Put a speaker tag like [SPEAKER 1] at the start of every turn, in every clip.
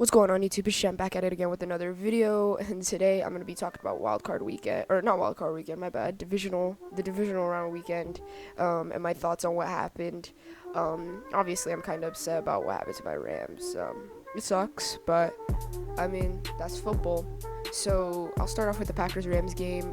[SPEAKER 1] What's going on, YouTube? It's Shem back at it again with another video, and today I'm going to be talking about wildcard weekend, or not wildcard weekend, my bad, the divisional round weekend, and my thoughts on what happened. Obviously, I'm kind of upset about what happened to my Rams. It sucks, but, I mean, that's football. So, I'll start off with the Packers-Rams game.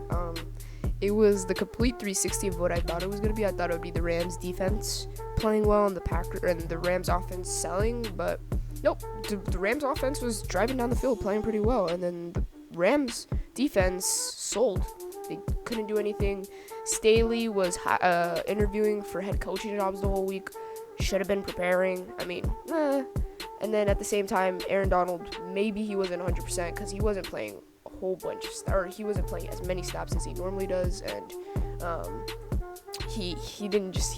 [SPEAKER 1] It was the complete 360 of what I thought it was going to be. I thought it would be the Rams defense playing well and the Rams offense selling, but nope, the Rams offense was driving down the field, playing pretty well, and then the Rams defense sold. They couldn't do anything. Staley was interviewing for head coaching jobs the whole week. Should have been preparing. I mean, And then at the same time, Aaron Donald, maybe he wasn't 100% because he wasn't playing a whole bunch, or he wasn't playing as many snaps as he normally does, and he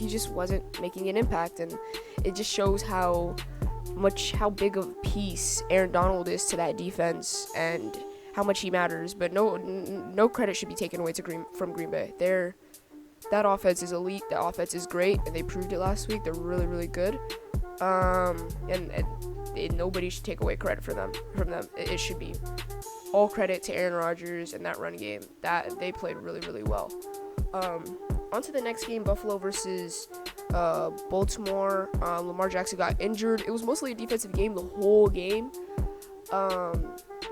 [SPEAKER 1] just wasn't making an impact, and it just shows how big of a piece Aaron Donald is to that defense and how much he matters. But no credit should be taken away from Green Bay. That offense is elite. The offense is great, and they proved it last week. They're really, really good. And nobody should take away credit from them. It should be all credit to Aaron Rodgers and that run game. That they played really, really well. On to the next game, Buffalo versus Baltimore. Lamar Jackson got injured. It was mostly a defensive game the whole game.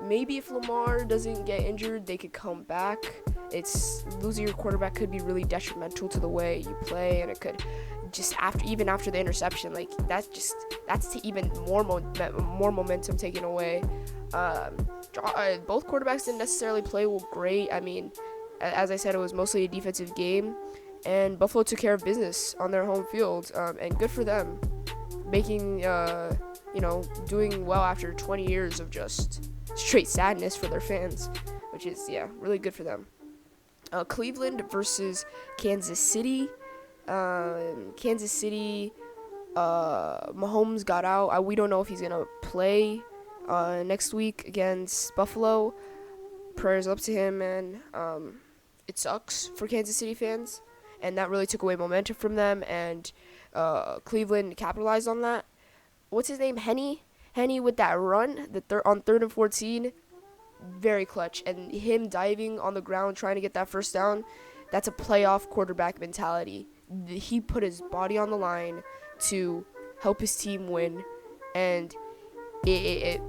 [SPEAKER 1] Maybe if Lamar doesn't get injured, they could come back. Losing your quarterback could be really detrimental to the way you play, and it could just even after the interception, like that's even more momentum taken away. Both quarterbacks didn't necessarily play great. I mean, as I said, it was mostly a defensive game, and Buffalo took care of business on their home field, and good for them, making doing well after 20 years of just straight sadness for their fans, which is really good for them. Cleveland versus Kansas City. Kansas City, Mahomes got out. We don't know if he's gonna play next week against Buffalo. Prayers up to him, man. It sucks for Kansas City fans, and that really took away momentum from them, and Cleveland capitalized on that. What's his name? Henny with that run on 3rd and 14, very clutch, and him diving on the ground trying to get that first down. That's a playoff quarterback mentality. He put his body on the line to help his team win, and it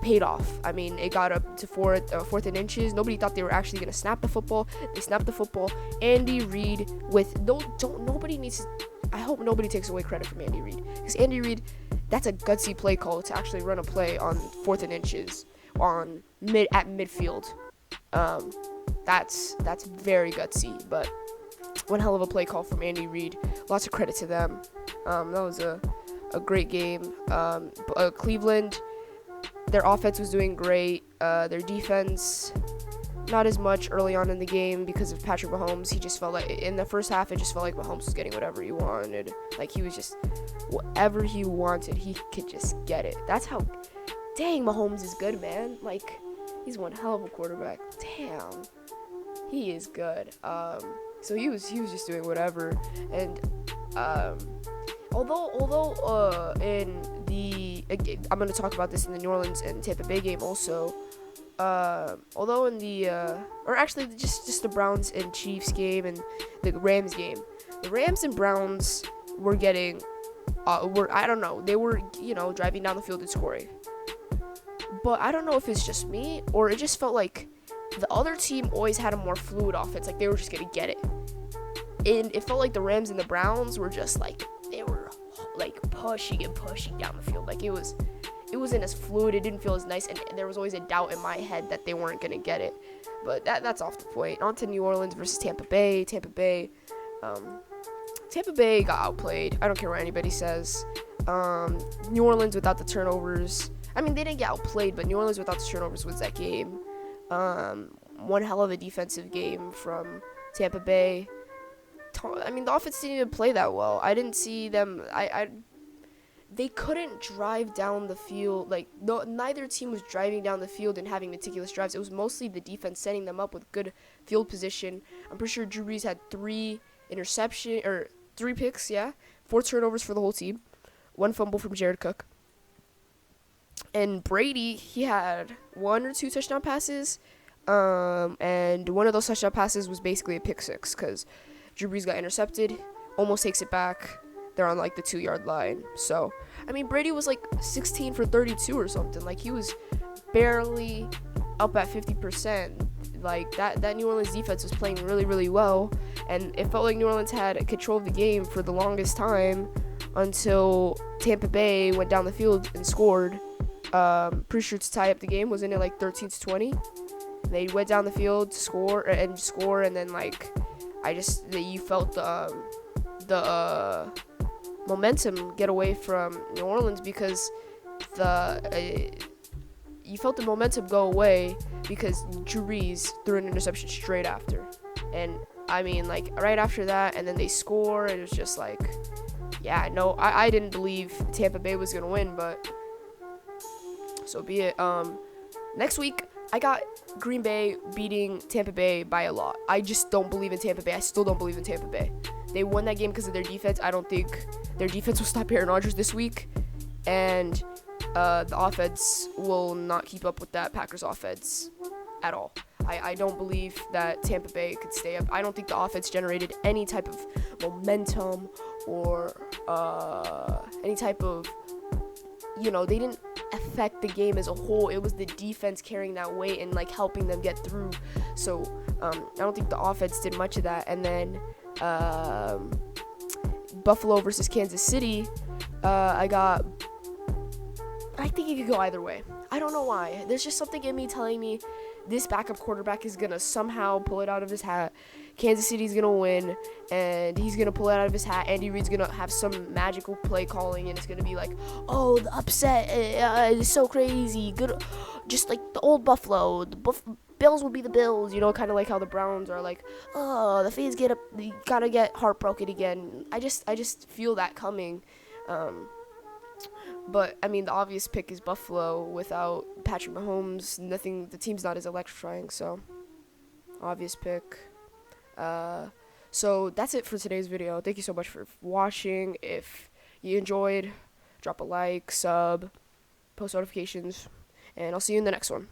[SPEAKER 1] paid off. I mean, it got up to fourth and inches. Nobody thought they were actually going to snap the football. They snapped the football. Andy Reid I hope nobody takes away credit from Andy Reid, because Andy Reid, that's a gutsy play call to actually run a play on 4th and inches at midfield. That's very gutsy, but one hell of a play call from Andy Reid. Lots of credit to them. That was a great game. Cleveland, their offense was doing great. Their defense, not as much early on in the game because of Patrick Mahomes. He just felt like in the first half, it just felt like Mahomes was getting whatever he wanted. Like he was just whatever he wanted, he could just get it. That's how. Dang, Mahomes is good, man. Like, he's one hell of a quarterback. Damn, he is good. So he was just doing whatever, and although in the I'm gonna talk about this in the New Orleans and Tampa Bay game also. Although in the or actually just the Browns and Chiefs game and the Rams game, the Rams and Browns were getting I don't know, they were driving down the field and scoring. But I don't know if it's just me or it just felt like the other team always had a more fluid offense. Like they were just gonna get it, and it felt like the Rams and the Browns were just like they were like pushing down the field. Like it wasn't as fluid. It didn't feel as nice, and there was always a doubt in my head that they weren't gonna get it. But that's off the point. On to New Orleans versus Tampa Bay. Tampa Bay got outplayed. I don't care what anybody says. New Orleans without the turnovers. I mean, they didn't get outplayed, but New Orleans without the turnovers wins that game. One hell of a defensive game from Tampa Bay. I mean, the offense didn't even play that well. I didn't see them. They couldn't drive down the field. Like, neither team was driving down the field and having meticulous drives. It was mostly the defense setting them up with good field position. I'm pretty sure Drew Brees had 3 picks, 4 turnovers for the whole team, 1 fumble from Jared Cook. And Brady, he had 1 or 2 touchdown passes, and one of those touchdown passes was basically a pick six because Drew Brees got intercepted, almost takes it back. They're on like the 2-yard line. So, I mean, Brady was like 16 for 32 or something. Like, he was barely up at 50%. Like, that New Orleans defense was playing really, really well, and it felt like New Orleans had control of the game for the longest time until Tampa Bay went down the field and scored. Pretty sure to tie up the game. Wasn't it like 13-20? They went down the field to score, and then like you felt the momentum get away from New Orleans because you felt the momentum go away because Drew Brees threw an interception straight after. And I mean, like, right after that, and then they score, and it was just like, yeah, no, I didn't believe Tampa Bay was gonna win, but so be it. Next week, I got Green Bay beating Tampa Bay by a lot. I just don't believe in Tampa Bay. I still don't believe in Tampa Bay. They won that game because of their defense. I don't think their defense will stop Aaron Rodgers this week, and the offense will not keep up with that Packers offense at all. I don't believe that Tampa Bay could stay up. I don't think the offense generated any type of momentum or any type of, they didn't affect the game as a whole. It was the defense carrying that weight and like helping them get through. So I don't think the offense did much of that. And then Buffalo versus Kansas City, I think it could go either way. I don't know why. There's just something in me telling me this backup quarterback is going to somehow pull it out of his hat. Kansas City's going to win, and he's going to pull it out of his hat. Andy Reid's going to have some magical play calling, and it's going to be like, oh, the upset is so crazy. Good, just like the old Buffalo. The Bills will be the Bills, kind of like how the Browns are like, oh, the fans they gotta get heartbroken again. I just feel that coming. But I mean, the obvious pick is Buffalo without Patrick Mahomes. The team's not as electrifying, so obvious pick. So that's it for today's video. Thank you so much for watching. If you enjoyed, drop a like, sub, post notifications, and I'll see you in the next one.